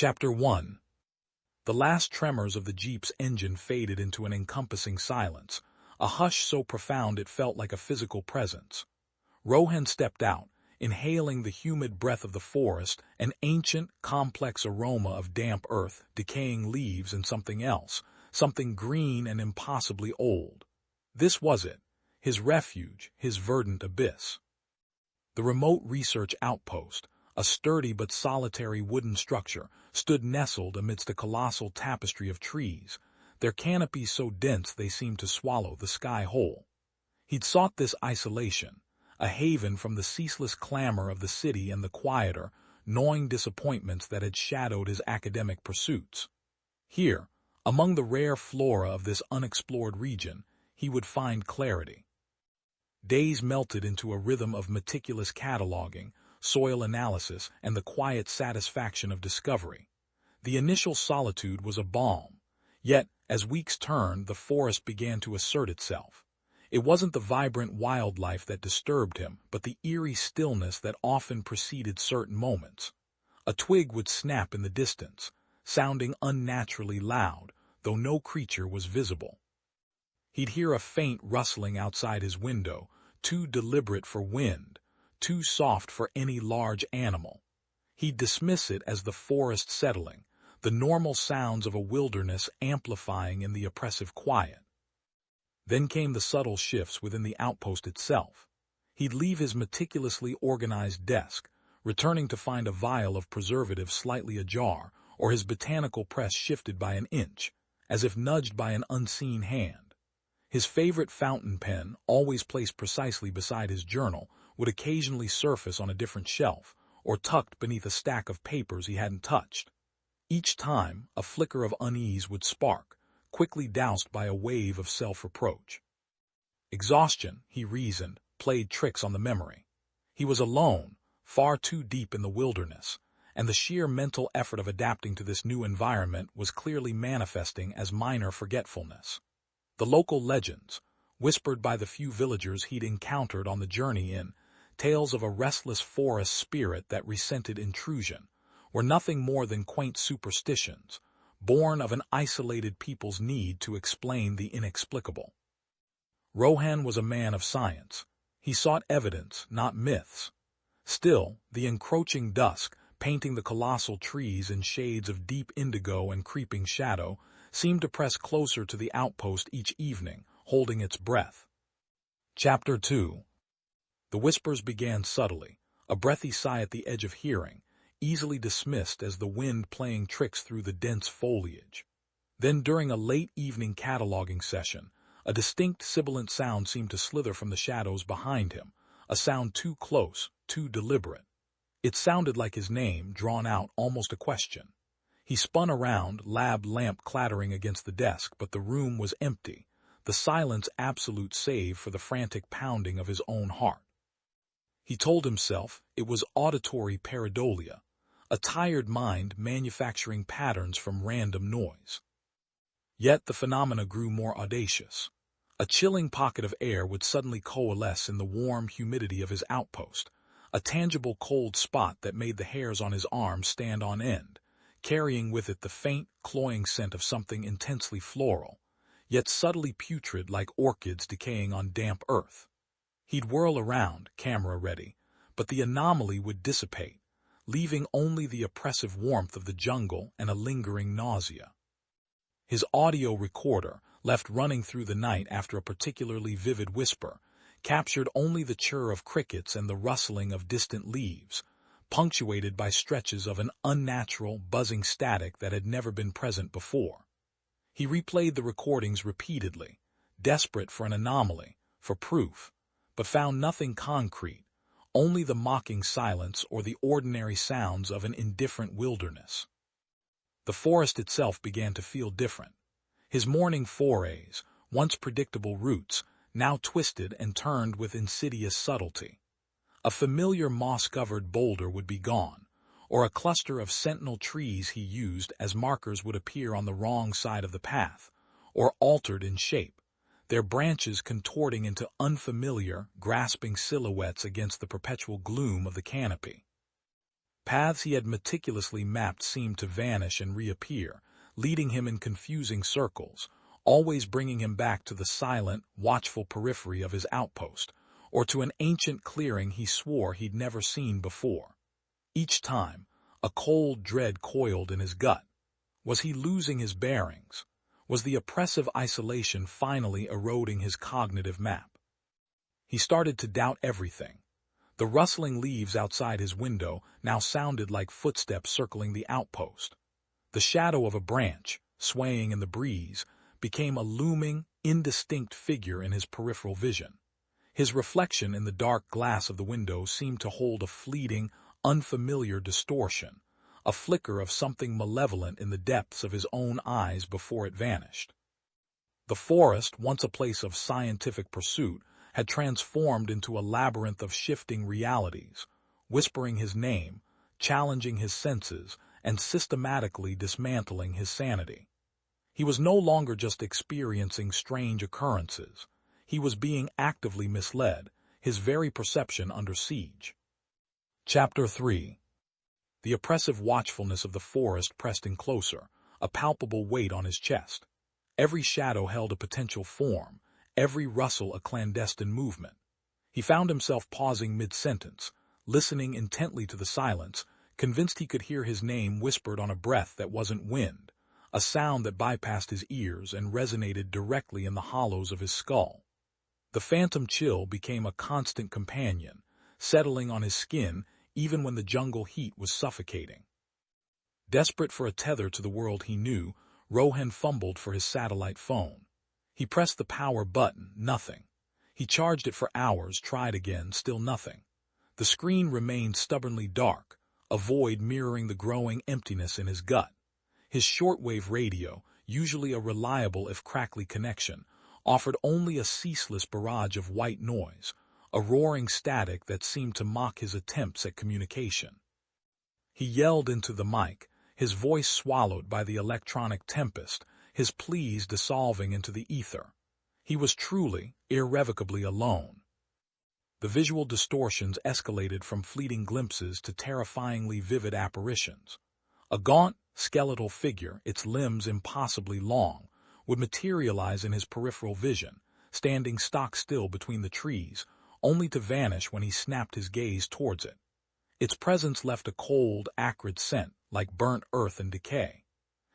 Chapter 1. The last tremors of the Jeep's engine faded into an encompassing silence, a hush so profound it felt like a physical presence. Rohan stepped out, inhaling the humid breath of the forest, an ancient, complex aroma of damp earth, decaying leaves, and something else, something green and impossibly old. This was it, his refuge, his verdant abyss. The remote research outpost, a sturdy but solitary wooden structure, stood nestled amidst a colossal tapestry of trees, their canopies so dense they seemed to swallow the sky whole. He'd sought this isolation, a haven from the ceaseless clamor of the city and the quieter, gnawing disappointments that had shadowed his academic pursuits. Here, among the rare flora of this unexplored region, he would find clarity. Days melted into a rhythm of meticulous cataloging, soil analysis, and the quiet satisfaction of discovery. The initial solitude was a balm, yet, as weeks turned, the forest began to assert itself. It wasn't the vibrant wildlife that disturbed him, but the eerie stillness that often preceded certain moments. A twig would snap in the distance, sounding unnaturally loud, though no creature was visible. He'd hear a faint rustling outside his window, too deliberate for wind, too soft for any large animal. He'd dismiss it as the forest settling, the normal sounds of a wilderness amplifying in the oppressive quiet. Then came the subtle shifts within the outpost itself. He'd leave his meticulously organized desk, returning to find a vial of preservative slightly ajar, or his botanical press shifted by an inch, as if nudged by an unseen hand. His favorite fountain pen, always placed precisely beside his journal, would occasionally surface on a different shelf, or tucked beneath a stack of papers he hadn't touched. Each time, a flicker of unease would spark, quickly doused by a wave of self-reproach. Exhaustion, he reasoned, played tricks on the memory. He was alone, far too deep in the wilderness, and the sheer mental effort of adapting to this new environment was clearly manifesting as minor forgetfulness. The local legends, whispered by the few villagers he'd encountered on the journey in, tales of a restless forest spirit that resented intrusion, were nothing more than quaint superstitions, born of an isolated people's need to explain the inexplicable. Rohan was a man of science. He sought evidence, not myths. Still, the encroaching dusk, painting the colossal trees in shades of deep indigo and creeping shadow, seemed to press closer to the outpost each evening, holding its breath. Chapter 2. The whispers began subtly, a breathy sigh at the edge of hearing, easily dismissed as the wind playing tricks through the dense foliage. Then during a late evening cataloging session, a distinct sibilant sound seemed to slither from the shadows behind him, a sound too close, too deliberate. It sounded like his name, drawn out, almost a question. He spun around, lab lamp clattering against the desk, but the room was empty, the silence absolute save for the frantic pounding of his own heart. He told himself it was auditory pareidolia, a tired mind manufacturing patterns from random noise. Yet the phenomena grew more audacious. A chilling pocket of air would suddenly coalesce in the warm humidity of his outpost, a tangible cold spot that made the hairs on his arms stand on end, carrying with it the faint, cloying scent of something intensely floral, yet subtly putrid like orchids decaying on damp earth. He'd whirl around, camera ready, but the anomaly would dissipate, leaving only the oppressive warmth of the jungle and a lingering nausea. His audio recorder, left running through the night after a particularly vivid whisper, captured only the chirr of crickets and the rustling of distant leaves, punctuated by stretches of an unnatural, buzzing static that had never been present before. He replayed the recordings repeatedly, desperate for an anomaly, for proof, but found nothing concrete, only the mocking silence or the ordinary sounds of an indifferent wilderness. The forest itself began to feel different. His morning forays, once predictable routes, now twisted and turned with insidious subtlety. A familiar moss-covered boulder would be gone, or a cluster of sentinel trees he used as markers would appear on the wrong side of the path, or altered in shape, their branches contorting into unfamiliar, grasping silhouettes against the perpetual gloom of the canopy. Paths he had meticulously mapped seemed to vanish and reappear, leading him in confusing circles, always bringing him back to the silent, watchful periphery of his outpost, or to an ancient clearing he swore he'd never seen before. Each time, a cold dread coiled in his gut. Was he losing his bearings? Was the oppressive isolation finally eroding his cognitive map? He started to doubt everything. The rustling leaves outside his window now sounded like footsteps circling the outpost. The shadow of a branch, swaying in the breeze, became a looming, indistinct figure in his peripheral vision. His reflection in the dark glass of the window seemed to hold a fleeting, unfamiliar distortion, a flicker of something malevolent in the depths of his own eyes before it vanished. The forest, once a place of scientific pursuit, had transformed into a labyrinth of shifting realities, whispering his name, challenging his senses, and systematically dismantling his sanity. He was no longer just experiencing strange occurrences. He was being actively misled, his very perception under siege. Chapter 3. The oppressive watchfulness of the forest pressed in closer, a palpable weight on his chest. Every shadow held a potential form, every rustle a clandestine movement. He found himself pausing mid-sentence, listening intently to the silence, convinced he could hear his name whispered on a breath that wasn't wind, a sound that bypassed his ears and resonated directly in the hollows of his skull. The phantom chill became a constant companion, settling on his skin even when the jungle heat was suffocating. Desperate for a tether to the world he knew, Rohan fumbled for his satellite phone. He pressed the power button, nothing. He charged it for hours, tried again, still nothing. The screen remained stubbornly dark, a void mirroring the growing emptiness in his gut. His shortwave radio, usually a reliable if crackly connection, offered only a ceaseless barrage of white noise, a roaring static that seemed to mock his attempts at communication. He yelled into the mic, his voice swallowed by the electronic tempest, his pleas dissolving into the ether. He was truly, irrevocably alone. The visual distortions escalated from fleeting glimpses to terrifyingly vivid apparitions. A gaunt, skeletal figure, its limbs impossibly long, would materialize in his peripheral vision, standing stock-still between the trees, only to vanish when he snapped his gaze towards it. Its presence left a cold, acrid scent, like burnt earth and decay.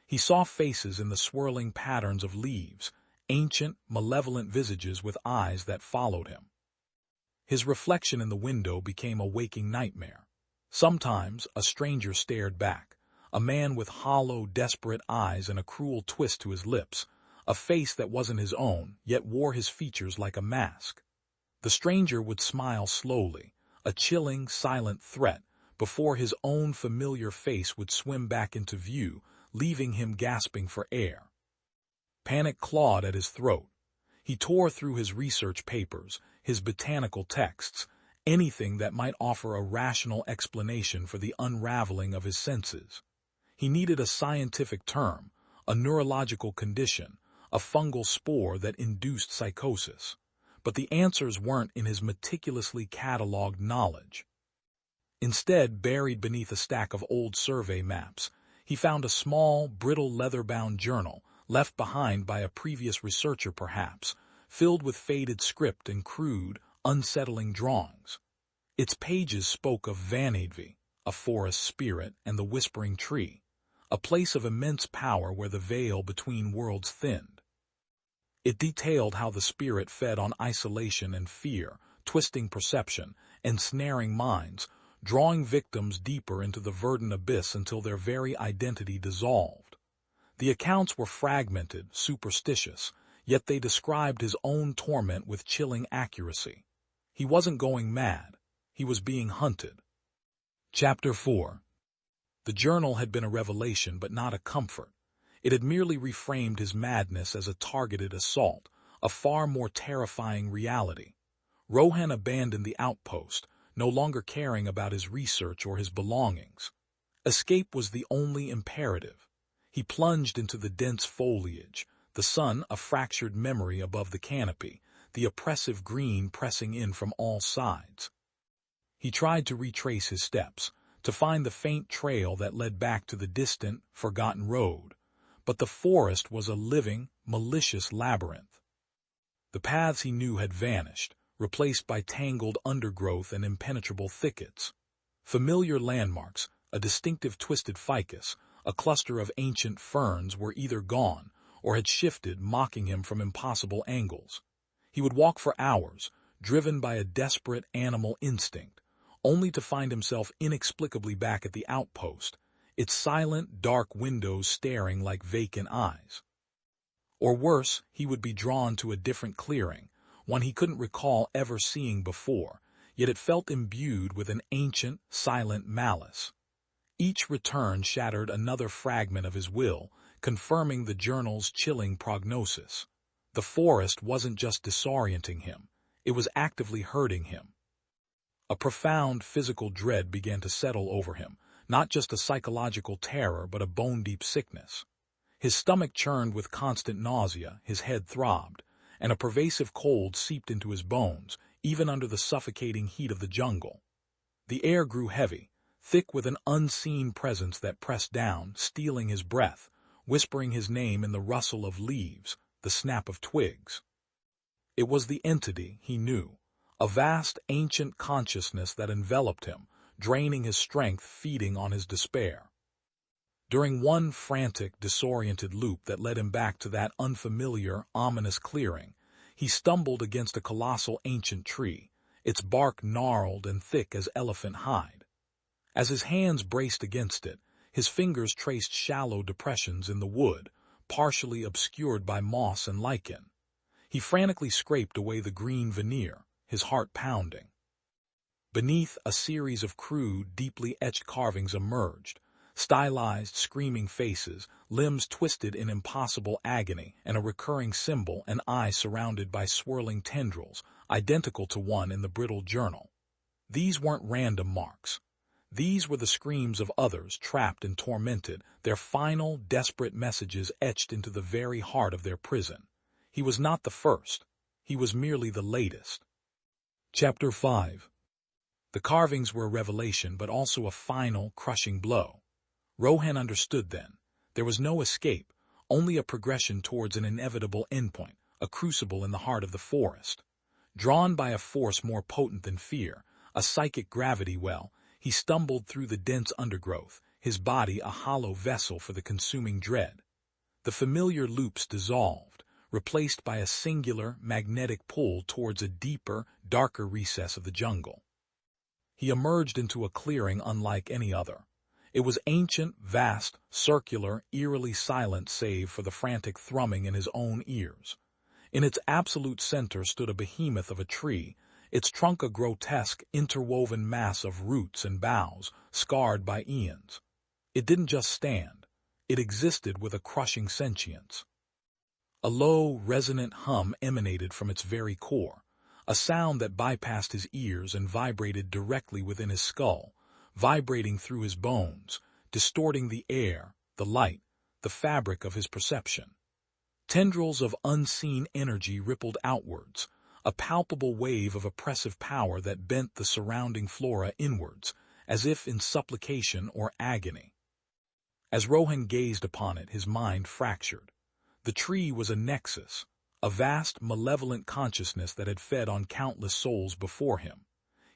He saw faces in the swirling patterns of leaves, ancient, malevolent visages with eyes that followed him. His reflection in the window became a waking nightmare. Sometimes a stranger stared back, a man with hollow, desperate eyes and a cruel twist to his lips, a face that wasn't his own, yet wore his features like a mask. The stranger would smile slowly, a chilling, silent threat, before his own familiar face would swim back into view, leaving him gasping for air. Panic clawed at his throat. He tore through his research papers, his botanical texts, anything that might offer a rational explanation for the unraveling of his senses. He needed a scientific term, a neurological condition, a fungal spore that induced psychosis. But the answers weren't in his meticulously catalogued knowledge. Instead, buried beneath a stack of old survey maps, he found a small, brittle leather-bound journal, left behind by a previous researcher perhaps, filled with faded script and crude, unsettling drawings. Its pages spoke of Vanadvi, a forest spirit, and the whispering tree, a place of immense power where the veil between worlds thinned. It detailed how the spirit fed on isolation and fear, twisting perception, ensnaring minds, drawing victims deeper into the verdant abyss until their very identity dissolved. The accounts were fragmented, superstitious, yet they described his own torment with chilling accuracy. He wasn't going mad. He was being hunted. Chapter 4. The journal had been a revelation, but not a comfort. It had merely reframed his madness as a targeted assault, a far more terrifying reality. Rohan abandoned the outpost, no longer caring about his research or his belongings. Escape was the only imperative. He plunged into the dense foliage, the sun a fractured memory above the canopy, the oppressive green pressing in from all sides. He tried to retrace his steps, to find the faint trail that led back to the distant, forgotten road. But the forest was a living, malicious labyrinth. The paths he knew had vanished, replaced by tangled undergrowth and impenetrable thickets. Familiar landmarks, a distinctive twisted ficus, a cluster of ancient ferns were either gone or had shifted, mocking him from impossible angles. He would walk for hours, driven by a desperate animal instinct, only to find himself inexplicably back at the outpost, its silent, dark windows staring like vacant eyes. Or worse, he would be drawn to a different clearing, one he couldn't recall ever seeing before, yet it felt imbued with an ancient, silent malice. Each return shattered another fragment of his will, confirming the journal's chilling prognosis. The forest wasn't just disorienting him, it was actively hurting him. A profound physical dread began to settle over him, not just a psychological terror but a bone-deep sickness. His stomach churned with constant nausea, his head throbbed, and a pervasive cold seeped into his bones, even under the suffocating heat of the jungle. The air grew heavy, thick with an unseen presence that pressed down, stealing his breath, whispering his name in the rustle of leaves, the snap of twigs. It was the entity he knew, a vast, ancient consciousness that enveloped him, draining his strength, feeding on his despair. During one frantic, disoriented loop that led him back to that unfamiliar, ominous clearing, he stumbled against a colossal ancient tree, its bark gnarled and thick as elephant hide. As his hands braced against it, his fingers traced shallow depressions in the wood, partially obscured by moss and lichen. He frantically scraped away the green veneer, his heart pounding. Beneath, a series of crude, deeply etched carvings emerged, stylized, screaming faces, limbs twisted in impossible agony, and a recurring symbol, an eye surrounded by swirling tendrils, identical to one in the brittle journal. These weren't random marks. These were the screams of others trapped and tormented, their final, desperate messages etched into the very heart of their prison. He was not the first. He was merely the latest. Chapter 5. The carvings were a revelation, but also a final, crushing blow. Rohan understood then. There was no escape, only a progression towards an inevitable endpoint, a crucible in the heart of the forest. Drawn by a force more potent than fear, a psychic gravity well, he stumbled through the dense undergrowth, his body a hollow vessel for the consuming dread. The familiar loops dissolved, replaced by a singular, magnetic pull towards a deeper, darker recess of the jungle. He emerged into a clearing unlike any other. It was ancient, vast, circular, eerily silent save for the frantic thrumming in his own ears. In its absolute center stood a behemoth of a tree, its trunk a grotesque, interwoven mass of roots and boughs, scarred by eons. It didn't just stand. It existed with a crushing sentience. A low, resonant hum emanated from its very core, a sound that bypassed his ears and vibrated directly within his skull, vibrating through his bones, distorting the air, the light, the fabric of his perception. Tendrils of unseen energy rippled outwards, a palpable wave of oppressive power that bent the surrounding flora inwards, as if in supplication or agony. As Rohan gazed upon it, his mind fractured. The tree was a nexus, a vast, malevolent consciousness that had fed on countless souls before him.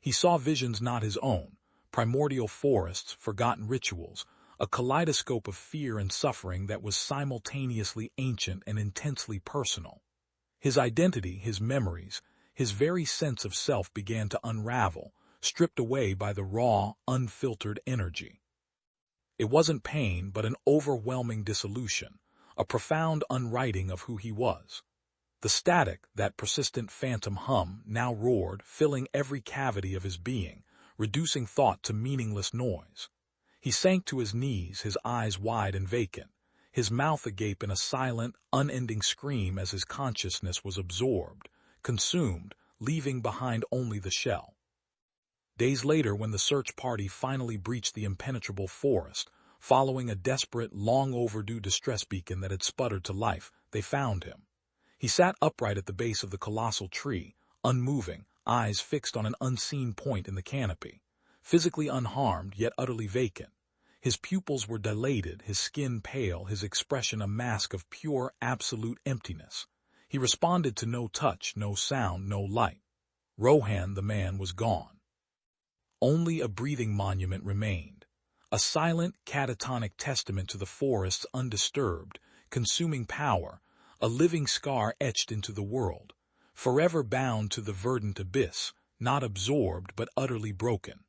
He saw visions not his own, primordial forests, forgotten rituals, a kaleidoscope of fear and suffering that was simultaneously ancient and intensely personal. His identity, his memories, his very sense of self began to unravel, stripped away by the raw, unfiltered energy. It wasn't pain, but an overwhelming dissolution, a profound unwriting of who he was. The static, that persistent phantom hum, now roared, filling every cavity of his being, reducing thought to meaningless noise. He sank to his knees, his eyes wide and vacant, his mouth agape in a silent, unending scream as his consciousness was absorbed, consumed, leaving behind only the shell. Days later, when the search party finally breached the impenetrable forest, following a desperate, long-overdue distress beacon that had sputtered to life, they found him. He sat upright at the base of the colossal tree, unmoving, eyes fixed on an unseen point in the canopy. physically unharmed yet utterly vacant. His pupils were dilated, his skin pale, his expression a mask of pure, absolute emptiness. He responded to no touch, no sound, no light. Rohan, the man, was gone. Only a breathing monument remained, a silent, catatonic testament to the forest's undisturbed, consuming power, a living scar etched into the world, forever bound to the verdant abyss, not absorbed but utterly broken.